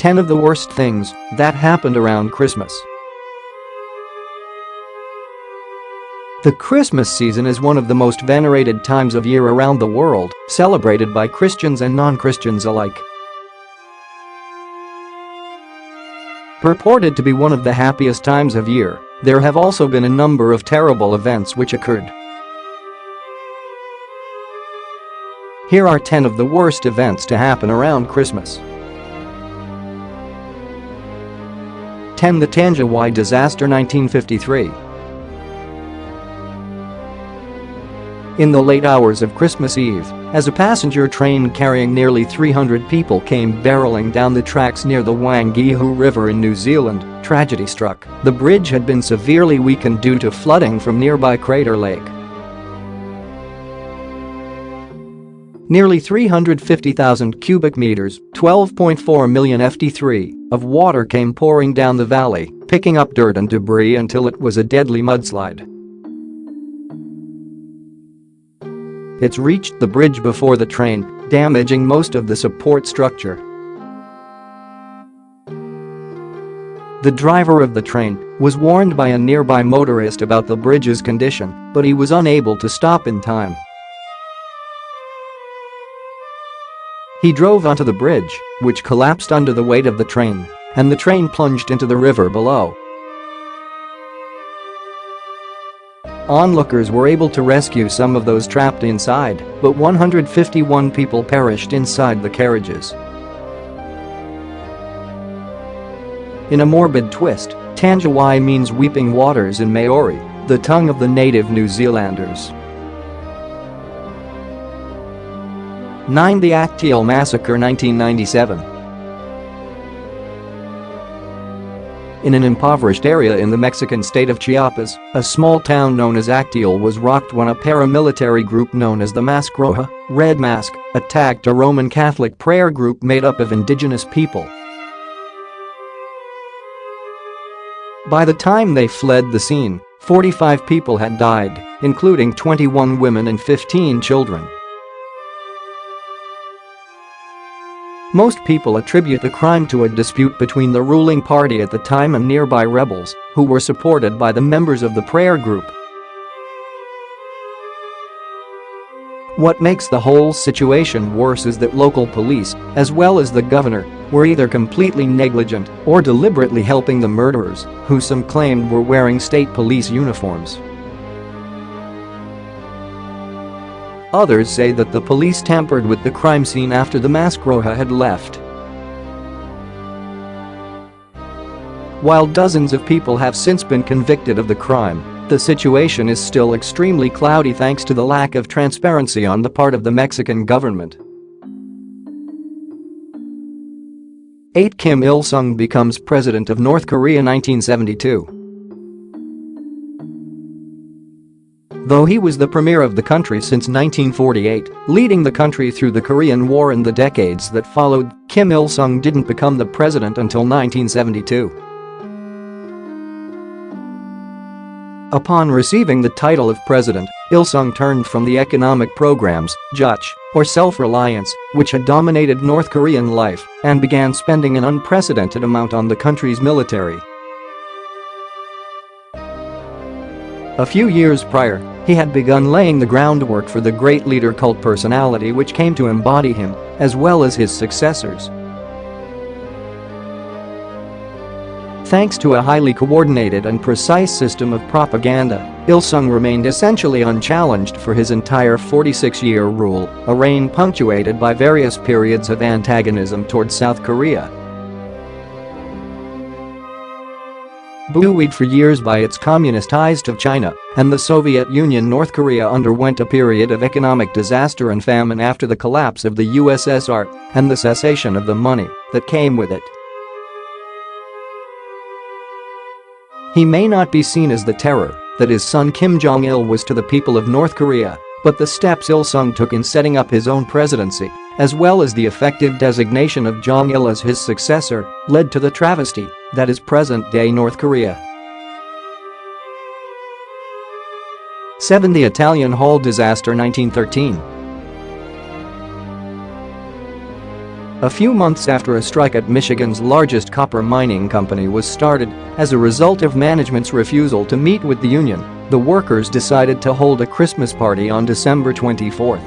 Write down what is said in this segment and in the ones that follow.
10 of the worst things that happened around Christmas. The Christmas season is one of the most venerated times of year around the world, celebrated by Christians and non-Christians alike. Purported to be one of the happiest times of year, there have also been a number of terrible events which occurred. Here are 10 of the worst events to happen around Christmas. 10. The Tangier Disaster 1953. In the late hours of Christmas Eve, as a passenger train carrying nearly 300 people came barreling down the tracks near the Wangihu River in New Zealand, tragedy struck. The bridge had been severely weakened due to flooding from nearby Crater Lake. Nearly 350,000 cubic meters, 12.4 million ft3, of water came pouring down the valley, picking up dirt and debris until it was a deadly mudslide. It reached the bridge before the train, damaging most of the support structure. The driver of the train was warned by a nearby motorist about the bridge's condition, but he was unable to stop in time. He drove onto the bridge, which collapsed under the weight of the train, and the train plunged into the river below. Onlookers were able to rescue some of those trapped inside, but 151 people perished inside the carriages. In a morbid twist, Tangier means weeping waters in Maori, the tongue of the native New Zealanders. 9. The Acteal Massacre 1997. In an impoverished area in the Mexican state of Chiapas, a small town known as Acteal was rocked when a paramilitary group known as the Mask Roja, Red Mask, attacked a Roman Catholic prayer group made up of indigenous people. By the time they fled the scene, 45 people had died, including 21 women and 15 children. Most people attribute the crime to a dispute between the ruling party at the time and nearby rebels, who were supported by the members of the prayer group. What makes the whole situation worse is that local police, as well as the governor, were either completely negligent or deliberately helping the murderers, who some claimed were wearing state police uniforms. Others say that the police tampered with the crime scene after the Mask Roja had left. While dozens of people have since been convicted of the crime, the situation is still extremely cloudy thanks to the lack of transparency on the part of the Mexican government. 8. Kim Il-sung becomes president of North Korea 1972. Though he was the premier of the country since 1948, leading the country through the Korean War and the decades that followed, Kim Il-sung didn't become the president until 1972. Upon receiving the title of president, Il-sung turned from the economic programs, juche, or self-reliance, which had dominated North Korean life, and began spending an unprecedented amount on the country's military. A few years prior, he had begun laying the groundwork for the great leader cult personality which came to embody him, as well as his successors. Thanks to a highly coordinated and precise system of propaganda, Il-sung remained essentially unchallenged for his entire 46-year rule, a reign punctuated by various periods of antagonism toward South Korea. Buoyed for years by its communist ties to China and the Soviet Union, North Korea underwent a period of economic disaster and famine after the collapse of the USSR and the cessation of the money that came with it. He may not be seen as the terror that his son Kim Jong-il was to the people of North Korea, but the steps Il-sung took in setting up his own presidency, as well as the effective designation of Jong-il as his successor, led to the travesty that is present-day North Korea. 7. The Italian Hall Disaster 1913. A few months after a strike at Michigan's largest copper mining company was started, as a result of management's refusal to meet with the union, the workers decided to hold a Christmas party on December 24th.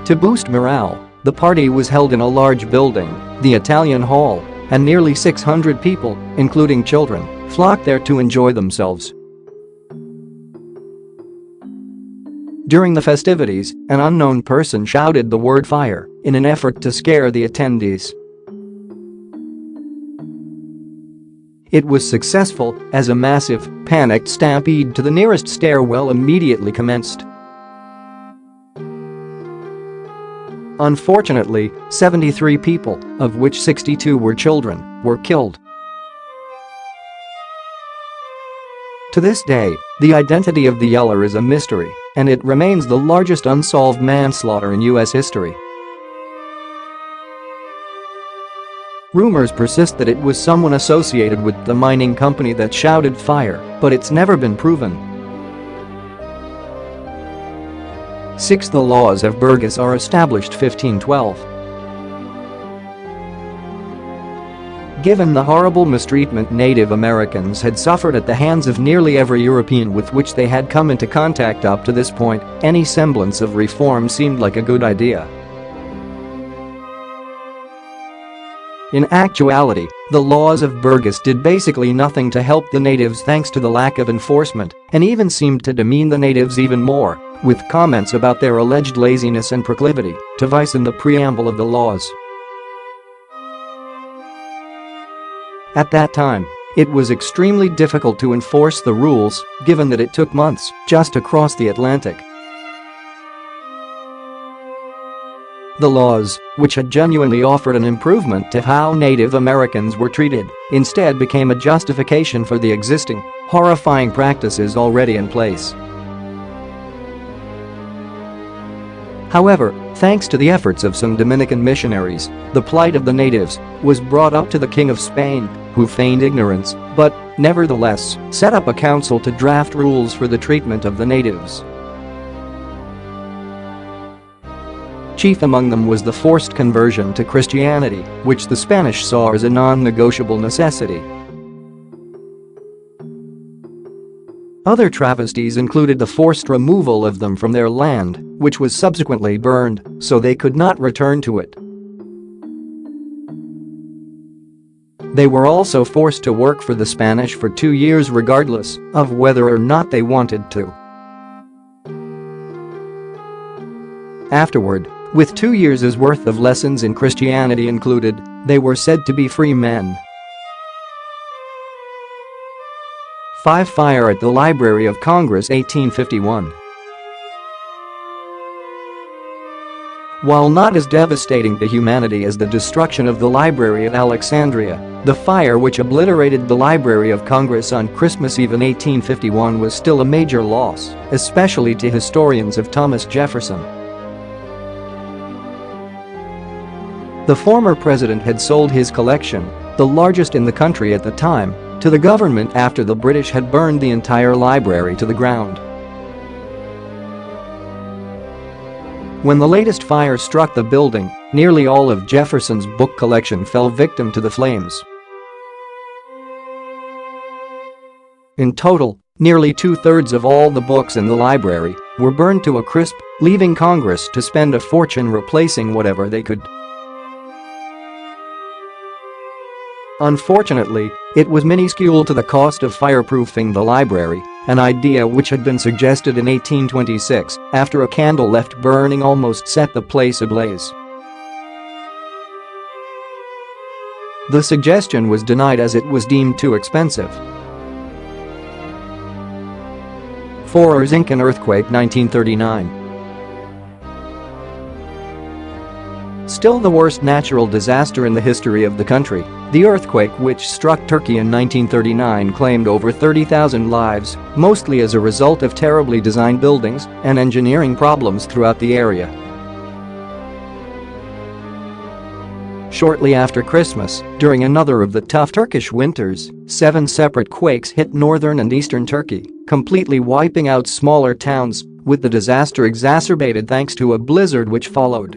To boost morale, the party was held in a large building, the Italian Hall, and nearly 600 people, including children, flocked there to enjoy themselves. During the festivities, an unknown person shouted the word "fire" in an effort to scare the attendees. It was successful, as a massive, panicked stampede to the nearest stairwell immediately commenced. Unfortunately, 73 people, of which 62 were children, were killed. To this day, the identity of the yeller is a mystery, and it remains the largest unsolved manslaughter in U.S. history. Rumors persist that it was someone associated with the mining company that shouted fire, but it's never been proven. 6. The laws of Burgas are established 1512. Given the horrible mistreatment Native Americans had suffered at the hands of nearly every European with which they had come into contact up to this point, any semblance of reform seemed like a good idea. In actuality, the laws of Burgas did basically nothing to help the natives thanks to the lack of enforcement, and even seemed to demean the natives even more, with comments about their alleged laziness and proclivity to vice in the preamble of the laws. At that time, it was extremely difficult to enforce the rules, given that it took months just to cross the Atlantic. The laws, which had genuinely offered an improvement to how Native Americans were treated, instead became a justification for the existing, horrifying practices already in place. However, thanks to the efforts of some Dominican missionaries, the plight of the natives was brought up to the King of Spain, who feigned ignorance, but, nevertheless, set up a council to draft rules for the treatment of the natives. Chief among them was the forced conversion to Christianity, which the Spanish saw as a non-negotiable necessity. Other travesties included the forced removal of them from their land, which was subsequently burned, so they could not return to it. They were also forced to work for the Spanish for 2 years regardless of whether or not they wanted to. Afterward, with 2 years' worth of lessons in Christianity included, they were said to be free men. 5. Fire at the Library of Congress 1851. While not as devastating to humanity as the destruction of the Library at Alexandria, the fire which obliterated the Library of Congress on Christmas Eve in 1851 was still a major loss, especially to historians of Thomas Jefferson. The former president had sold his collection, the largest in the country at the time, to the government after the British had burned the entire library to the ground. When the latest fire struck the building, nearly all of Jefferson's book collection fell victim to the flames. In total, nearly 2/3 of all the books in the library were burned to a crisp, leaving Congress to spend a fortune replacing whatever they could. Unfortunately, it was minuscule to the cost of fireproofing the library, an idea which had been suggested in 1826 after a candle left burning almost set the place ablaze. The suggestion was denied as it was deemed too expensive. 4. Incan earthquake 1939. Still the worst natural disaster in the history of the country, the earthquake which struck Turkey in 1939 claimed over 30,000 lives, mostly as a result of terribly designed buildings and engineering problems throughout the area. Shortly after Christmas, during another of the tough Turkish winters, 7 separate quakes hit northern and eastern Turkey, completely wiping out smaller towns, with the disaster exacerbated thanks to a blizzard which followed.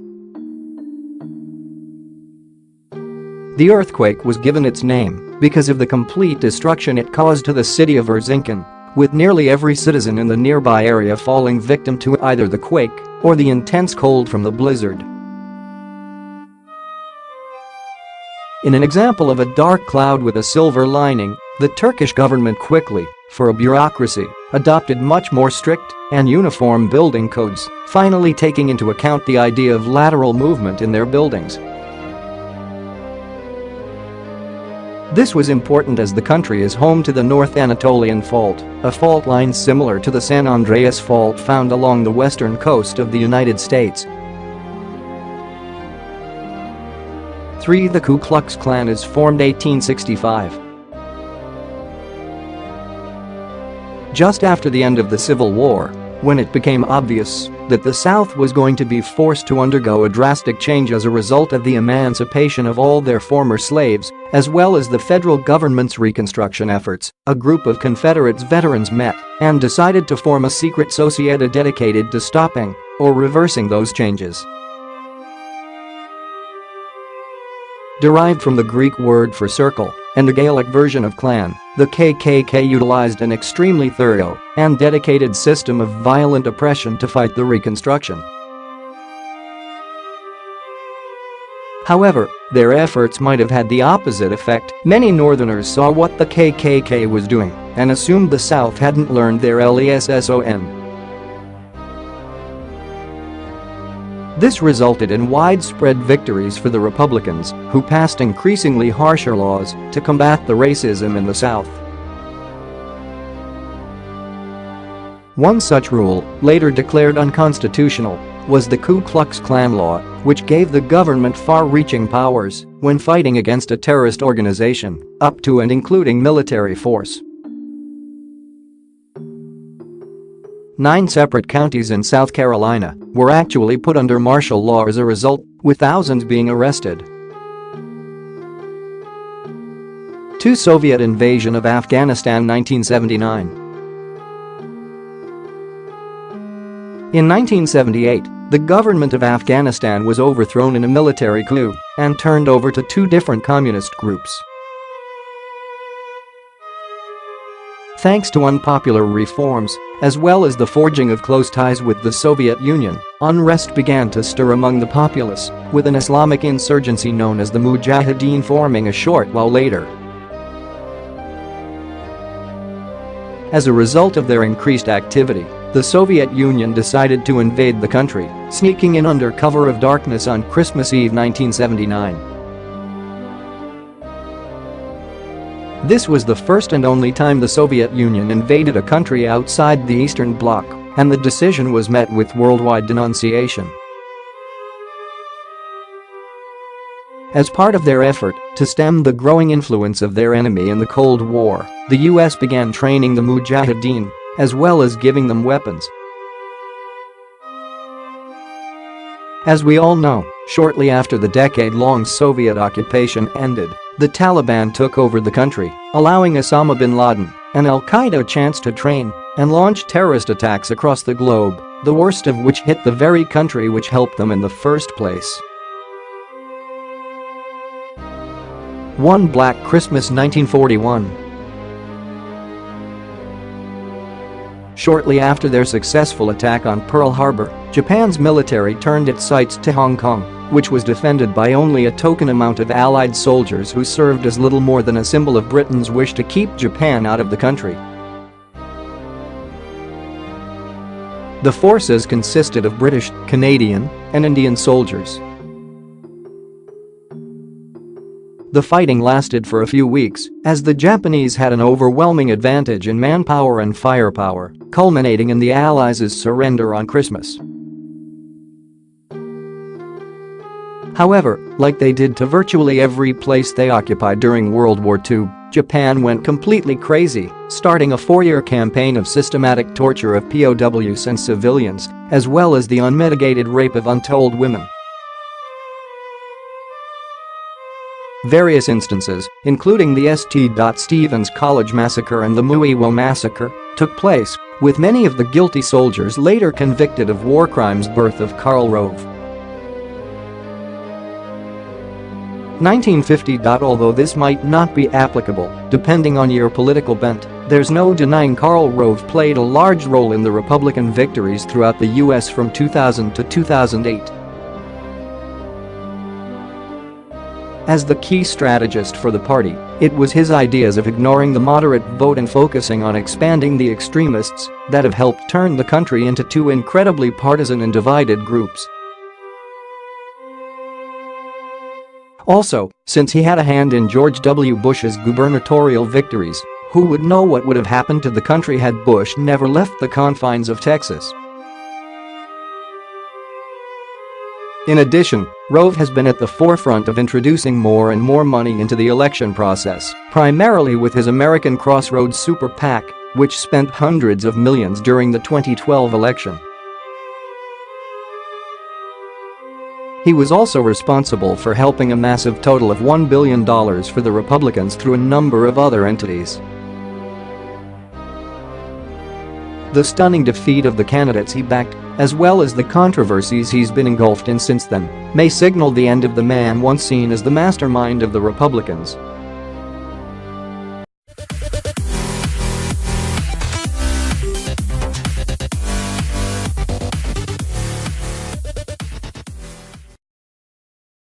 The earthquake was given its name because of the complete destruction it caused to the city of Erzincan, with nearly every citizen in the nearby area falling victim to either the quake or the intense cold from the blizzard. In an example of a dark cloud with a silver lining, the Turkish government quickly, for a bureaucracy, adopted much more strict and uniform building codes, finally taking into account the idea of lateral movement in their buildings. This was important as the country is home to the North Anatolian Fault, a fault line similar to the San Andreas Fault found along the western coast of the United States. 3. The Ku Klux Klan is formed 1865. Just after the end of the Civil War, when it became obvious that the South was going to be forced to undergo a drastic change as a result of the emancipation of all their former slaves, as well as the federal government's Reconstruction efforts, a group of Confederate veterans met and decided to form a secret societe dedicated to stopping or reversing those changes. Derived from the Greek word for circle and the Gaelic version of clan, the KKK utilized an extremely thorough and dedicated system of violent oppression to fight the Reconstruction. However, their efforts might have had the opposite effect. Many Northerners saw what the KKK was doing and assumed the South hadn't learned their lesson. This resulted in widespread victories for the Republicans, who passed increasingly harsher laws to combat the racism in the South. One such rule, later declared unconstitutional, was the Ku Klux Klan law, which gave the government far-reaching powers when fighting against a terrorist organization, up to and including military force. 9 separate counties in South Carolina were actually put under martial law as a result, with thousands being arrested. 2. Soviet invasion of Afghanistan 1979. In 1978, the government of Afghanistan was overthrown in a military coup and turned over to 2 different communist groups. Thanks to unpopular reforms, as well as the forging of close ties with the Soviet Union, unrest began to stir among the populace, with an Islamic insurgency known as the Mujahideen forming a short while later. As a result of their increased activity, the Soviet Union decided to invade the country, sneaking in under cover of darkness on Christmas Eve 1979. This was the first and only time the Soviet Union invaded a country outside the Eastern Bloc, and the decision was met with worldwide denunciation. As part of their effort to stem the growing influence of their enemy in the Cold War, the US began training the Mujahideen, as well as giving them weapons. As we all know, shortly after the decade-long Soviet occupation ended, the Taliban took over the country, allowing Osama bin Laden and Al-Qaeda a chance to train and launch terrorist attacks across the globe, the worst of which hit the very country which helped them in the first place. One Black Christmas 1941. Shortly after their successful attack on Pearl Harbor, Japan's military turned its sights to Hong Kong, which was defended by only a token amount of Allied soldiers who served as little more than a symbol of Britain's wish to keep Japan out of the country. The forces consisted of British, Canadian, and Indian soldiers. The fighting lasted for a few weeks, as the Japanese had an overwhelming advantage in manpower and firepower, culminating in the Allies' surrender on Christmas. However, like they did to virtually every place they occupied during World War II, Japan went completely crazy, starting a 4-year campaign of systematic torture of POWs and civilians, as well as the unmitigated rape of untold women. Various instances, including the St. Stephen's College Massacre and the Muiwo Massacre, took place, with many of the guilty soldiers later convicted of war crimes. Birth of Karl Rove. 1950. Although this might not be applicable, depending on your political bent, there's no denying Karl Rove played a large role in the Republican victories throughout the U.S. from 2000 to 2008. As the key strategist for the party, it was his ideas of ignoring the moderate vote and focusing on expanding the extremists that have helped turn the country into two incredibly partisan and divided groups. Also, since he had a hand in George W. Bush's gubernatorial victories, who would know what would have happened to the country had Bush never left the confines of Texas? In addition, Rove has been at the forefront of introducing more and more money into the election process, primarily with his American Crossroads Super PAC, which spent hundreds of millions during the 2012 election. He was also responsible for helping a massive total of $1 billion for the Republicans through a number of other entities. The stunning defeat of the candidates he backed, as well as the controversies he's been engulfed in since then, may signal the end of the man once seen as the mastermind of the Republicans.